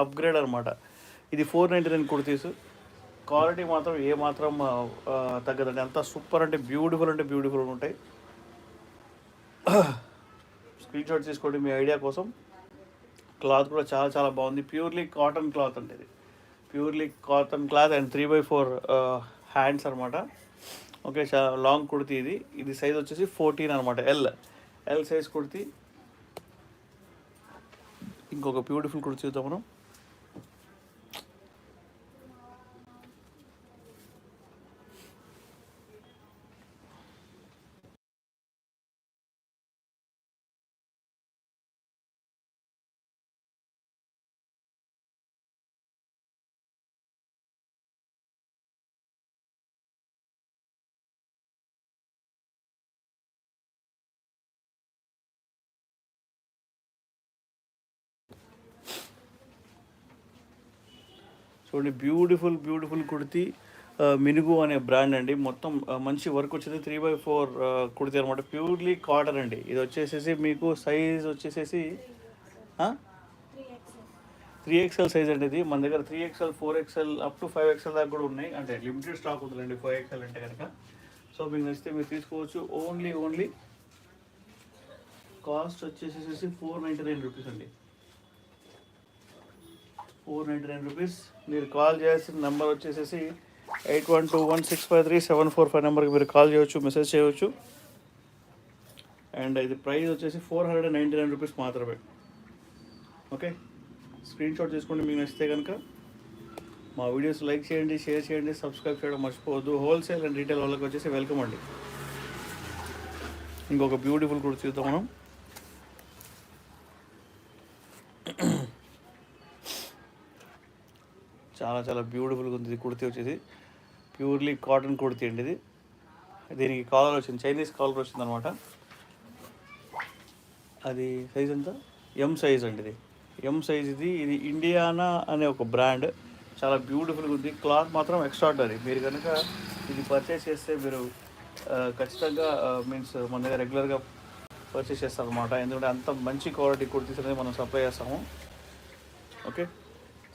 Upgrade అనమాట. ఇది 499 kurtis. Quality మాత్రం ఏ మాత్రం తగ్గదండి. అంతా సూపర్ అంటే బ్యూటిఫుల్ ఉంటాయి. స్క్రీన్ షాట్ తీసుకోండి మీ ఐడియా కోసం. క్లాత్ కూడా చాలా బాగుంది. ప్యూర్లీ కాటన్ క్లాత్ అండి ఇది. Purely cotton cloth and 3/4 hands అనమాట. ఓకే, చాలా లాంగ్ కుర్తీ ఇది. ఇది సైజ్ వచ్చేసి 14 అనమాట. L size kurti. ఇంకొక బ్యూటిఫుల్ కుర్తీ చూద్దాం మనం. చూడండి, బ్యూటిఫుల్ కుర్తీ. మినుగు అనే బ్రాండ్ అండి. మొత్తం మంచి వర్క్ వచ్చేది. 3/4 కుర్తీ అనమాట. ప్యూర్లీ కాటన్ అండి. ఇది వచ్చేసేసి మీకు సైజ్ వచ్చేసేసి 3XL సైజ్ అండి. ఇది మన దగ్గర 3XL, 4XL up to 5XL దాకా కూడా ఉన్నాయి. అంటే లిమిటెడ్ స్టాక్ ఉంటుందండి 5XL అంటే కనుక. సో మీకు నచ్చితే మీరు తీసుకోవచ్చు. ఓన్లీ కాస్ట్ వచ్చేసేసి 499 రూపీస్ అండి. 499 రూపీస్. మీరు కాల్ చేయాల్సిన నెంబర్ వచ్చేసేసి 8121653745 నెంబర్కి మీరు కాల్ చేయవచ్చు, మెసేజ్ చేయవచ్చు. అండ్ ఇది ప్రైస్ వచ్చేసి 499 రూపీస్ మాత్రమే. ఓకే, స్క్రీన్ షాట్ తీసుకోండి మీకు నచ్చితే కనుక. మా వీడియోస్ లైక్ చేయండి, షేర్ చేయండి, సబ్స్క్రైబ్ చేయడం మర్చిపోవద్దు. హోల్సేల్ అండ్ రీటైల్ వాళ్ళకి వచ్చేసి వెల్కమ్ అండి. ఇంకొక బ్యూటిఫుల్ కూడా చూద్దాం మనం. చాలా బ్యూటిఫుల్గా ఉంది. ఇది కుర్తీ వచ్చేసి ప్యూర్లీ కాటన్ కుర్తీ అండి. ఇది దీనికి కాలర్ వచ్చింది, చైనీస్ కాలర్ వచ్చింది అనమాట. అది సైజ్ ఎంత? ఎం సైజ్ అండి. ఇది ఎం సైజ్. ఇది ఇండియానా అనే ఒక బ్రాండ్. చాలా బ్యూటిఫుల్గా ఉంది. క్లాత్ మాత్రం ఎక్స్ట్రాడనరీ. మీరు కనుక ఇది పర్చేస్ చేస్తే మీరు ఖచ్చితంగా మీన్స్ మన దగ్గర రెగ్యులర్గా పర్చేస్ చేస్తారనమాట. ఎందుకంటే అంత మంచి క్వాలిటీ కుర్తీస్ అనేది మనం సప్లై చేస్తాము. ఓకే,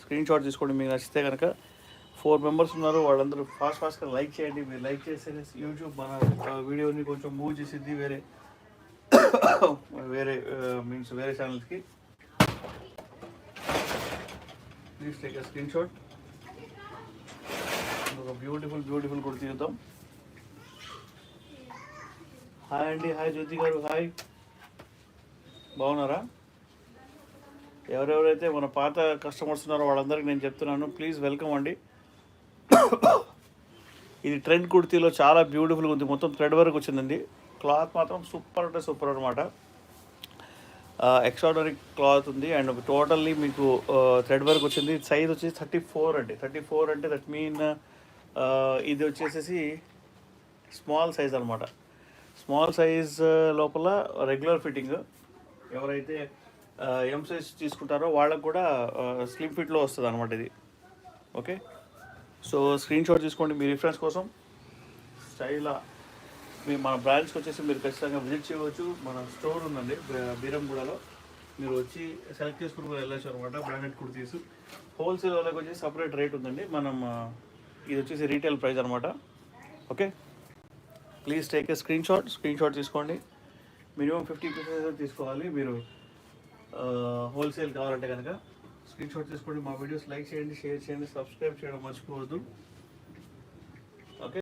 స్క్రీన్ షాట్ తీసుకోండి మీకు నచ్చితే కనుక. 4 మెంబర్స్ ఉన్నారు, వాళ్ళందరూ ఫాస్ట్గా లైక్ చేయండి. మీరు లైక్ చేస్తే యూట్యూబ్ మన వీడియోని కొంచెం మూవ్ చేసిద్ది వేరే ఛానల్స్కి. Please take a screenshot. ఒక బ్యూటిఫుల్ కుర్తీ చూద్దాం. హాయ్ అండి. హాయ్ జ్యోతి గారు. హాయ్, బాగున్నారా? ఎవరెవరైతే మన పాత కస్టమర్స్ ఉన్నారో వాళ్ళందరికీ నేను చెప్తున్నాను, ప్లీజ్ వెల్కమ్ అండి. ఇది ట్రెండ్ కుర్తీలో చాలా బ్యూటిఫుల్గా ఉంది. మొత్తం థ్రెడ్ వర్క్ వచ్చిందండి. క్లాత్ మాత్రం సూపర్ అంటే సూపర్ అనమాట. ఎక్స్ట్రాడనరీ క్లాత్ ఉంది. అండ్ టోటల్లీ మీకు థ్రెడ్ వర్క్ వచ్చింది. సైజ్ వచ్చేసి 34 అండి. 34 అంటే దట్ మీన్ ఇది వచ్చేసేసి స్మాల్ సైజ్ అనమాట. స్మాల్ సైజ్ లోపల రెగ్యులర్ ఫిట్టింగ్. ఎవరైతే ఎం సైజ్ తీసుకుంటారో వాళ్ళకు కూడా స్లిమ్ ఫిట్లో వస్తుంది అనమాట ఇది. ఓకే, సో స్క్రీన్ షాట్ తీసుకోండి మీ రిఫరెన్స్ కోసం. స్టైలా మన బ్రాంచ్కి వచ్చేసి మీరు ఖచ్చితంగా విజిట్ చేయవచ్చు. మన స్టోర్ ఉందండి బీరంగూడలో. మీరు వచ్చి సెలెక్ట్ చేసుకుని వెళ్ళచ్చు అనమాట. బ్రాండెడ్ కుర్తీస్ హోల్సేల్ వాళ్ళకి వచ్చేసి సపరేట్ రేట్ ఉందండి. ఇది వచ్చేసి రీటైల్ ప్రైస్ అనమాట. Okay, please take a screen shot తీసుకోండి. మినిమం 50 పీసెస్ తీసుకోవాలి మీరు హోల్సేల్ కావాలంటే కనుక. స్క్రీన్ షాట్ తీసుకోండి. మా వీడియోస్ లైక్ చేయండి, షేర్ చేయండి, సబ్స్క్రైబ్ చేయడం మర్చిపోవద్దు.